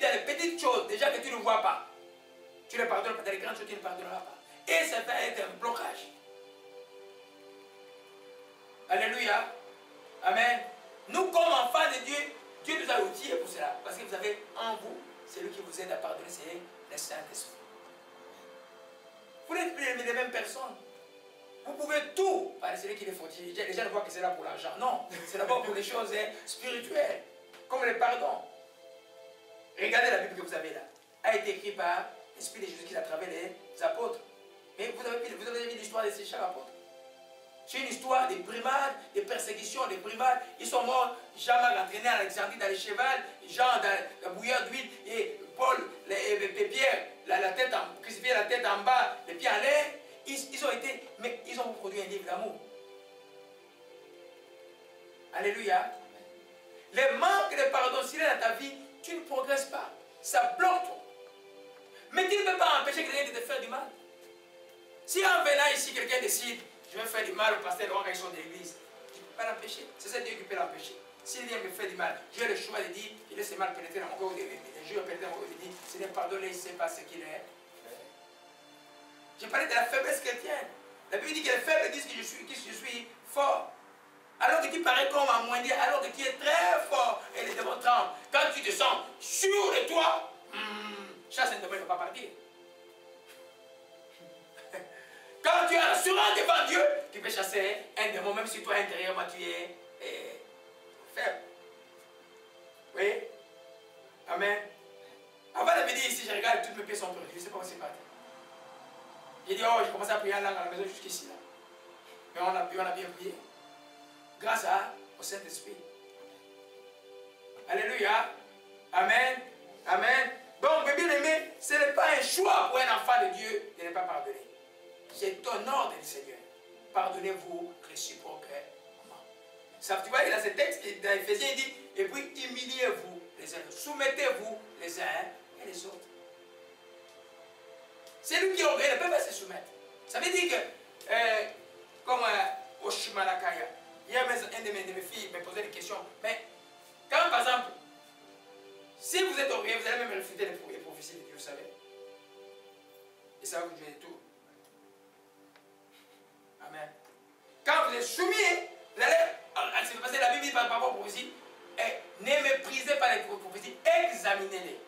dans les petites choses, déjà que tu ne vois pas, tu ne pardonnes pas. Dans les grandes choses, tu ne pardonneras pas. Et ça va être un blocage. Alléluia. Amen. Nous, comme enfants de Dieu, Dieu nous a outillés pour cela. Parce que vous avez en vous, celui qui vous aide à pardonner, c'est le Saint-Esprit. Vous n'êtes plus les mêmes personnes. Vous pouvez tout. C'est celui qui les fortifie. Les gens ne voient que c'est là pour l'argent. Non, c'est d'abord pour les choses spirituelles, comme le pardon. Regardez la Bible que vous avez là. A été écrit par l'Esprit de Jésus qui a travers les apôtres. Mais vous avez vu l'histoire de ces chers apôtres. C'est une histoire des brimades, des persécutions, des brimades. Ils sont morts. Jean m'a entraîné à Alexandrie dans les chevals, Jean dans la bouilloire d'huile, et Paul, Pierre, la tête en bas, les pieds en l'air. Ils ont été, mais ils ont produit un livre d'amour. Alléluia. Le manque de pardon, s'il est dans ta vie, tu ne progresses pas. Ça bloque toi. Mais tu ne peux pas empêcher quelqu'un de te faire du mal. Si en venant ici, quelqu'un décide, je vais faire du mal au pasteur Laurent quand ils sont de l'église, tu ne peux pas l'empêcher. C'est ça Dieu qui peut l'empêcher. S'il vient me faire du mal, j'ai le choix de dire, il laisse mal pénétrer dans mon corps, je vais pénétrer dans mon corps, il dit, Seigneur, pardonne, il ne sait pas ce qu'il est. J'ai parlé de la faiblesse chrétienne. La Bible dit que les faibles disent que je suis fort. Alors que tu parais comme un moindre, alors que tu es très fort et les démons tremblent. Quand tu te sens sûr de toi, chasse un démon ne va pas partir. Quand tu es assurant devant Dieu, tu peux chasser un démon, même si toi intérieurement tu es faible. Oui? Amen. Avant de venir ici, je regarde toutes mes pieds sont pures. Je ne sais pas où c'est parti. J'ai dit, oh, j'ai commencé à prier en langue à la maison jusqu'ici. Mais on a bien prié. Grâce au Saint-Esprit. Alléluia. Amen. Amen. Donc, mes bien-aimés, ce n'est pas un choix pour un enfant de Dieu de ne pas pardonner. C'est ton ordre du Seigneur. Pardonnez-vous réciproquement. Ça, tu vois, dans ce texte, dans Éphésiens, il dit, et puis humiliez-vous les uns, soumettez-vous les uns et les autres. C'est lui qui orgueille, ne peut pas se soumettre. Ça veut dire que, comme au Shimalakaya, il y a un de mes filles me posait des questions. Mais quand, par exemple, si vous êtes orgueilleux, vous allez même refuser les prophéties de Dieu, vous savez. Et ça va vous donner tout. Amen. Quand vous êtes soumis, vous allez accepter. Parce que la Bible dit par rapport aux prophéties, ne méprisez pas les prophéties, examinez-les.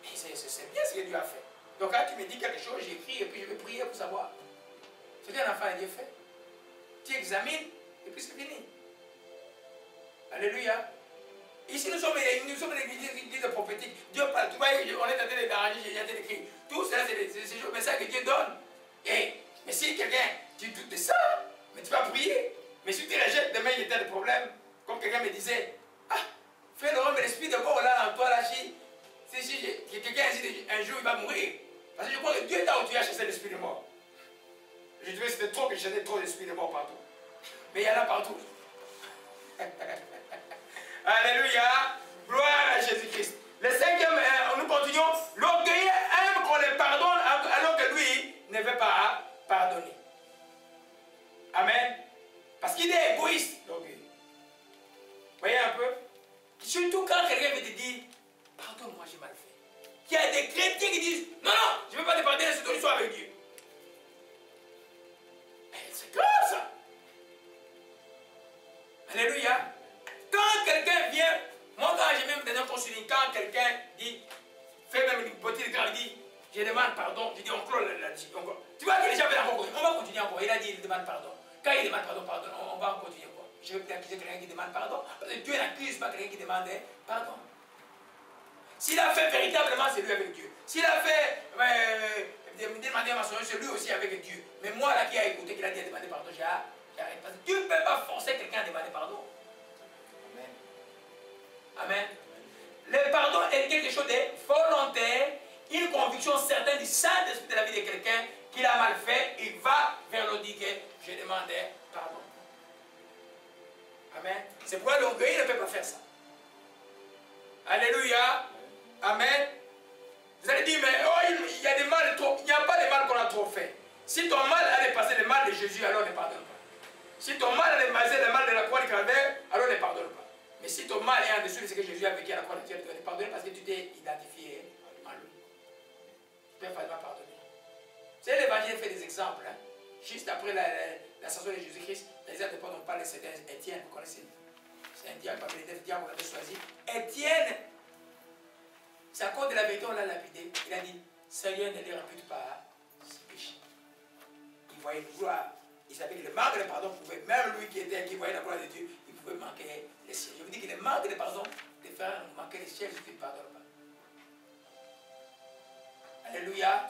Mais c'est bien ce que Dieu a fait. Donc quand tu me dis quelque chose, j'écris et puis je vais prier pour savoir. C'est qu'un enfant de Dieu fait. Tu examines et puis c'est fini. Alléluia. Ici nous sommes l'église prophétique. Dieu parle. Tu vois, on est en train d'arranger, j'ai en train d'écrire. Tout cela, c'est des messages que Dieu donne. Mais si quelqu'un, tu doutes de ça, mais tu vas prier. Mais si tu rejettes, demain il y a des problèmes. Comme quelqu'un me disait, fais le mais l'esprit de mort là en toi, là, si quelqu'un dit un jour il va mourir. Parce que je crois que Dieu t'a où tu as chassé l'esprit de mort. Je trouvais que c'était trop que je chassais trop d'esprit de mort partout. Mais il y en a partout. Alléluia. Gloire à Jésus-Christ. Le cinquième, nous continuons. L'orgueilleux aime qu'on le pardonne alors que lui ne veut pas pardonner. Amen. Parce qu'il est égoïste, l'orgueil. Voyez un peu. Surtout quand quelqu'un veut te dire, pardonne-moi, j'ai mal fait. Il y a des chrétiens qui disent, non, non, je ne veux pas te pardonner, c'est ton histoire avec Dieu. Mais c'est grave ça. Alléluia. Quand quelqu'un vient, moi quand j'ai même dans un consulat, quand quelqu'un dit, fait même une petite grave, il dit, je demande pardon, je dis on clôt là-dessus. Tu vois que les gens veulent encore continuer, on va continuer encore. Il a dit, il demande pardon. Quand il demande pardon, on va continuer quoi. Je vais peut-être accuser quelqu'un qui demande pardon, parce que Dieu n'accuse pas quelqu'un qui demande pardon. S'il a fait véritablement, c'est lui avec Dieu. S'il a fait demander à ma soeur, c'est lui aussi avec Dieu. Mais moi là qui a écouté, qu'il a dit à demander pardon, j'arrête. Parce que Dieu ne peut pas forcer quelqu'un à demander pardon. Amen. Le pardon est quelque chose de volontaire, une conviction certaine du Saint-Esprit de la vie de quelqu'un qu'il a mal fait, il va vers l'autre dire que je demandais pardon. Amen. C'est pourquoi l'orgueil ne peut pas faire ça. Alléluia. Amen. Vous allez dire, mais oh, il y a des mal trop. Il n'y a pas de mal qu'on a trop fait. Si ton mal a dépassé le mal de Jésus, alors ne pardonne pas. Si ton mal a dépassé le mal de la croix du calvaire, alors ne pardonne pas. Mais si ton mal est en dessous de ce que Jésus a vécu à la croix de Calvaire, tu dois te pardonner parce que tu t'es identifié C'est l'évangile fait des exemples. Hein. Juste après l'ascension de Jésus-Christ, les autres on parle de cet Étienne, vous connaissez. C'est un diable, parmi les 9 diables qu'on avait choisi. Étienne, c'est à cause de la vérité on l'a lapidé. Il a dit, Seigneur, ne les répète pas ce péché. Il voyait une gloire. Il savait que le manque de pardon pouvait, même lui qui voyait la gloire de Dieu, il pouvait manquer les ciels. Je vous dis que le manque de pardon, de faire manquer les ciels, je ne te pardonne pas. Alléluia.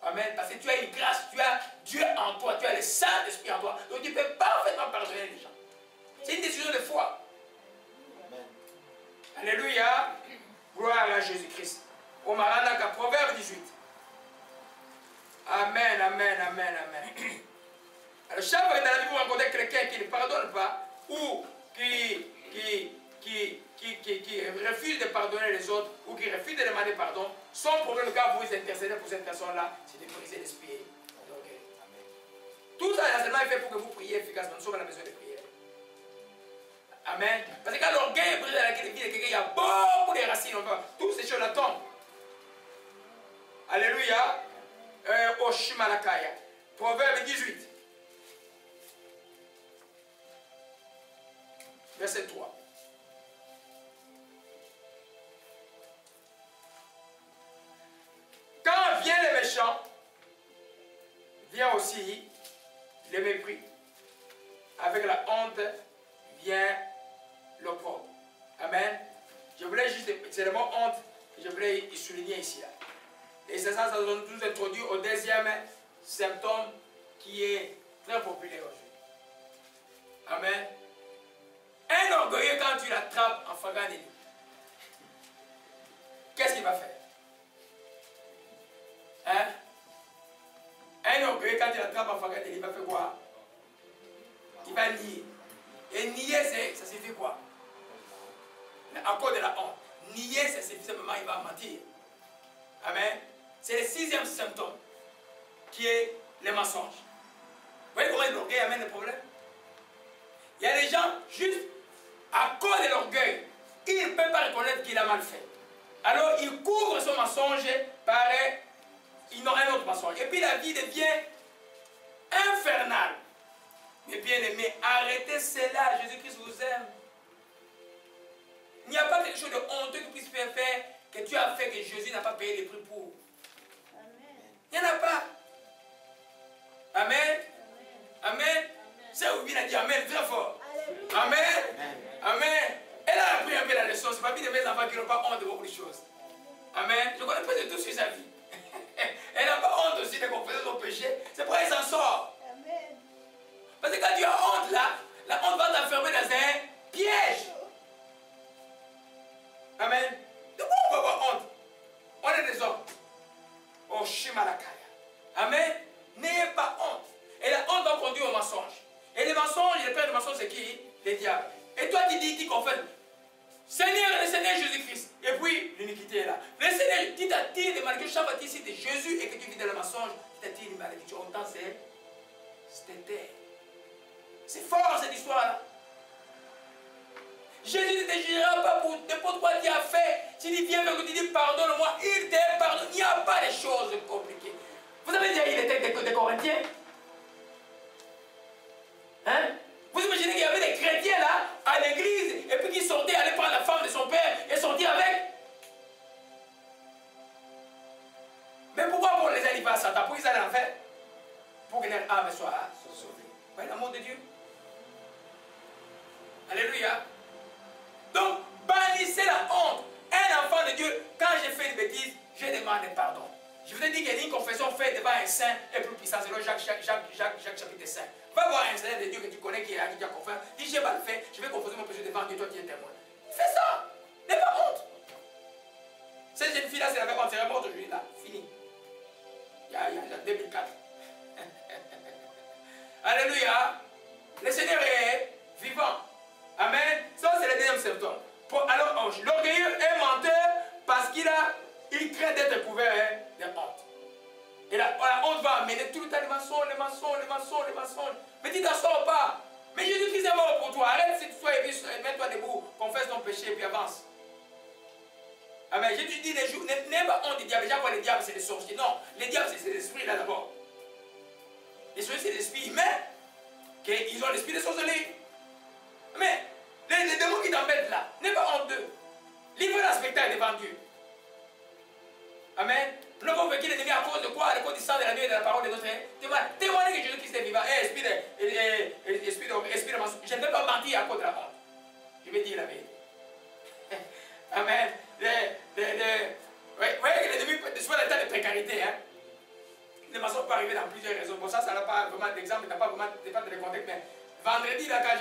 Amen. Parce que tu as une grâce, tu as Dieu en toi, tu as le Saint-Esprit en toi. Donc tu peux parfaitement pardonner les gens. C'est une décision de foi. Amen. Alléluia. Gloire à Jésus-Christ. Au Maranaka, Proverbe 18. Amen, amen, amen, amen. Alors, chaque fois que dans la vie vous rencontrez quelqu'un qui ne pardonne pas ou qui refuse de pardonner les autres ou qui refuse de demander pardon, son problème, quand vous intercédez pour cette personne-là, c'est de briser l'esprit d'orgueil. Tout ça, l'enseignement est fait pour que vous priez efficacement. Nous sommes à la besoin de prière. Amen. Parce que quand l'orgueil est brisé dans la vie de quelqu'un, il y a beaucoup de racines. Toutes ces choses-là tombent. Alléluia. Oshimalakaya. Proverbe 18. Verset 3. Quand vient le méchant, vient aussi le mépris. Avec la honte vient l'opprobre. Amen. Je voulais juste, c'est le mot honte, je voulais y souligner ici. Là. Et c'est ça, ça nous introduit au deuxième symptôme qui est très populaire aujourd'hui. Amen. Un orgueilleux, quand tu l'attrapes en flagrant délit, qu'est-ce qu'il va faire? Hein? Un orgueilleux, quand tu l'attrapes en flagrant délit, il va faire quoi? Il va nier. Et nier, ça signifie quoi? À cause de la honte. Nier, ça signifie simplement il va mentir. Amen. C'est le 6e symptôme qui est le mensonge. Vous voyez comment l'orgueil amène des problèmes? Il y a des gens, juste à cause de l'orgueil, il ne peut pas reconnaître qu'il a mal fait. Alors il couvre son mensonge par un autre mensonge. Et puis la vie devient infernale. Mais bien aimé, arrêtez cela. Jésus-Christ vous aime. Il n'y a pas quelque chose de honteux qui puisse faire que tu as fait que Jésus n'a pas payé les prix pour. Il n'y en a pas. Amen. Amen. C'est où il a dit Amen très fort. Amen. Amen. Elle a appris un peu la leçon. Ce n'est pas bien de mes enfants qui n'ont pas honte de beaucoup de choses. Amen. Je connais pas de tout sur sa vie. Elle n'a pas honte aussi de confesser son péché. C'est pourquoi elle s'en sort. Parce que quand tu as honte là, la honte va t'enfermer dans un piège. Amen. De quoi on va avoir honte? On est des hommes. Oh, Shimalakaya. Amen. N'ayez pas honte. Et la honte va conduire au mensonge. Et le mensonge, le père du mensonge, c'est qui? Le diable. Et toi, tu dis, tu confesses. Seigneur, le Seigneur Jésus-Christ. Et puis, l'iniquité est là. Le Seigneur, tu t'attires des malédictions. Chaque fois que tu cites Jésus et que tu vis dans le mensonge, tu t'attires des malédictions. Autant c'est terre. C'est fort cette histoire-là. Jésus ne te jugera pas pour n'importe quoi tu as fait. Si tu viens vers lui, tu dis pardonne-moi, il te pardonne. Il n'y a pas de choses compliquées. Vous avez déjà eu les textes des Corinthiens? Hein? Vous imaginez qu'il y avait des chrétiens là, à l'église, et puis qui sortaient, allaient prendre la femme de son père et sortir avec? Mais pourquoi pour les aller pas à Satan? Pour qu'ils aillent en enfer? Pour que leur âme soit sauvée. Vous voyez l'amour de Dieu? Alléluia. Donc, bannissez la honte. Un enfant de Dieu, quand j'ai fait une bêtise, je demande pardon. Je vous ai dit qu'il y a une confession faite devant un saint et plus puissant. C'est le Jacques chapitre 5. Va voir un saint de Dieu que tu connais qui a confessé. Dis, j'ai mal fait, je vais confesser mon péché devant Dieu, toi qui es témoin. Fais ça. N'aie pas honte. Cette jeune fille-là, c'est la honte. C'est morte aujourd'hui, là. Fini. Il y a 2004. Alléluia. Le Seigneur est vivant. Amen. Ça, c'est le deuxième symptôme. Alors, l'orgueilleux est menteur parce qu'il craint d'être couvert de honte. Et la honte va amener tout le temps les mensonges. Mais tu t'en sors pas. Mais Jésus-Christ est mort pour toi. Arrête cette histoire et puis mets-toi debout. Confesse ton péché et puis avance. Amen. Je te dis les jours, n'aie pas honte des diables. Déjà, quoi, les diables, c'est les sorciers. Non, les diables, c'est l'esprit là d'abord. Les sorciers, c'est l'esprit humain. Ils ont l'esprit des sorcelleries. Mais les démons qui t'embêtent là, n'aie pas honte d'eux. Livre un spectacle devant Dieu. Amen. Nous avons vécu l'ennemi à cause de quoi? À cause du sang de la nuit et de la parole de notre témoignez que Jésus-Christ est vivant. Esprit de mensonge. Je ne vais pas mentir à cause de la honte. Je vais dire la vérité. Amen. Vous voyez que l'ennemi, soit l'état de précarité, hein. Les mensonges peuvent arriver dans plusieurs raisons. Pour ça, ça n'a pas vraiment d'exemple, ça n'a pas vraiment de contexte. Mais vendredi, là, quand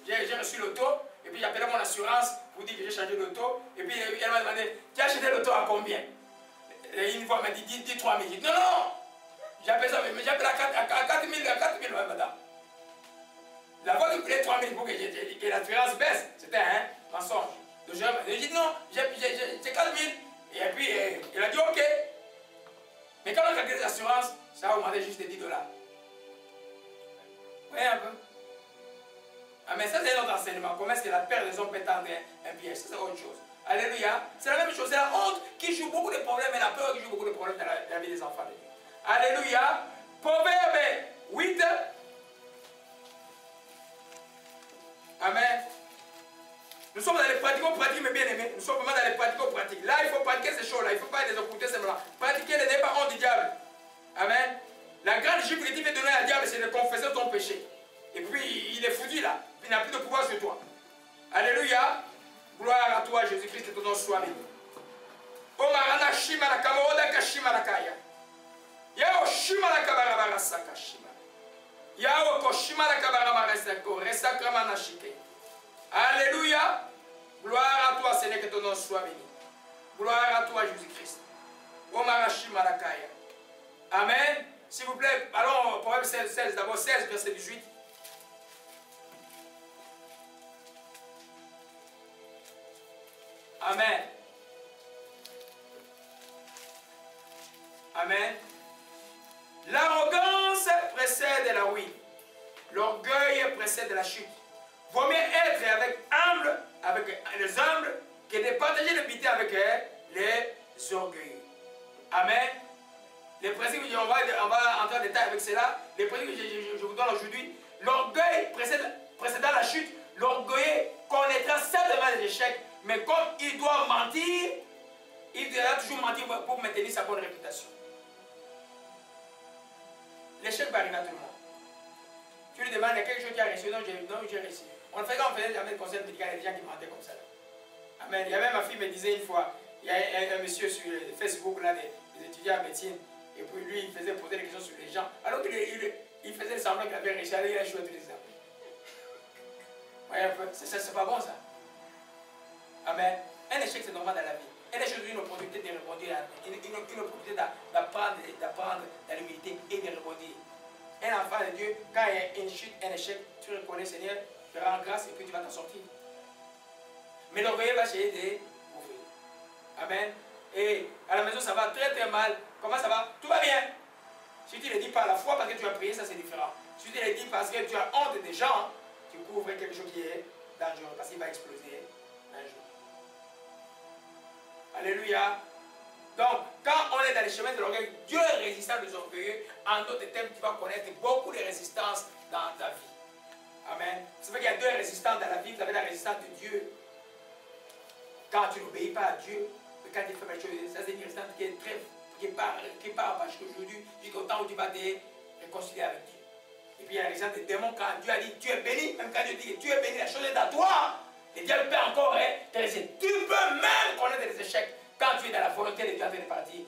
j'ai reçu l'auto, et puis j'appelais mon assurance pour dire que j'ai changé l'auto, et puis elle m'a demandé, tu as acheté l'auto à combien? Et une fois, elle m'a dit, dis 3 000. J'ai dit, non, non, j'appelle ça, mais j'appelle à 4 000, madame. La voix de coûter 3 000 pour que l'assurance baisse, c'était un mensonge. Donc j'ai dit, non, j'ai 4 000. Et puis, il a dit, ok. Mais quand on a calculé l'assurance, ça a augmenté juste de 10 $. Vous voyez un peu? Ah, mais ça, c'est notre enseignement. Comment est-ce que la perte des hommes peut tendre un piège? Ça, c'est autre chose. Alléluia. C'est la même chose. C'est la honte qui joue beaucoup de problèmes et la peur qui joue beaucoup de problèmes dans la vie des enfants de Dieu. Alléluia. Proverbe 8. Amen. Nous sommes dans les pratico-pratiques, mes bien-aimés. Nous sommes vraiment dans les pratico-pratiques. Là, il faut pratiquer ces choses-là. Il ne faut pas les occulter simplement. Pratiquer les pas honte du diable. Amen. La grande jupe que tu veux donner à diable, c'est de confesser ton péché. Et puis, il est foutu là. Il n'a plus de pouvoir sur toi. Alléluia. Gloire à toi, Jésus-Christ, que ton nom soit béni. Omarana shimara kamoda kashimara kaya. Yao shimara kabara saka shima. Yao koshimara kabara maresako. Resakramana shike. Alléluia. Gloire à toi, Seigneur, que ton nom soit béni. Gloire à toi, Jésus-Christ. Omarashi Marakaya. Amen. S'il vous plaît, allons au Proverbe 16, d'abord 16, verset 18. Amen. Amen. L'arrogance précède la ruine. L'orgueil précède la chute. Vaut mieux être avec les humbles que de partager le butin avec les orgueilleux. Amen. Les principes, on va entrer en détail avec cela. Les principes que je vous donne aujourd'hui. L'orgueil précédant la chute, l'orgueilleux connaîtra certainement les échecs, mais comme il doit mentir, il devra toujours mentir pour maintenir sa bonne réputation. L'échec va arriver à tout le monde. Tu lui demandes quelque chose qui a réussi, non, j'ai réussi. On faisait jamais le conseil médical, il y a des gens qui mentaient comme ça. Là. Amen. Il y avait ma fille me disait une fois, il y a un monsieur sur Facebook, là, des étudiants en médecine, et puis lui, il faisait poser des questions sur les gens, alors qu'il faisait semblant qu'il avait réussi, alors il a joué tous les examens. Ouais, c'est pas bon ça. Amen. Un échec, c'est normal dans la vie. Un échec, c'est une opportunité de répondre, une opportunité d'apprendre dans l'humilité et de répondre. Un enfant de Dieu, quand il y a une chute, un échec, tu reconnais Seigneur, tu rends grâce et puis tu vas t'en sortir. Mais l'orgueil va essayer de m'ouvrir. Amen. Et à la maison, ça va très très mal. Comment ça va? Tout va bien. Si tu ne le dis pas à la foi parce que tu as prié, ça c'est différent. Si tu le dis parce que tu as honte des gens, tu couvres quelque chose qui est dangereux parce qu'il va exploser un jour. Alléluia. Donc, quand on est dans les chemins de l'orgueil, Dieu est résistant aux orgueilleux. En d'autres termes, tu vas connaître beaucoup de résistances dans ta vie. Amen. Ça veut qu'il y a deux résistances dans la vie. Vous avez la résistance de Dieu. Quand tu n'obéis pas à Dieu, mais quand tu fais quelque chose, ça c'est une résistance qui part parce qu'aujourd'hui, jusqu'au temps où tu vas te réconcilier avec Dieu. Et puis il y a la résistance des démons quand Dieu a dit tu es béni, même quand Dieu dit que tu es béni, la chose est à toi. Le diable peut encore te résister. Tu peux même connaître des échecs. Quand tu es dans la volonté de Dieu en train de partir,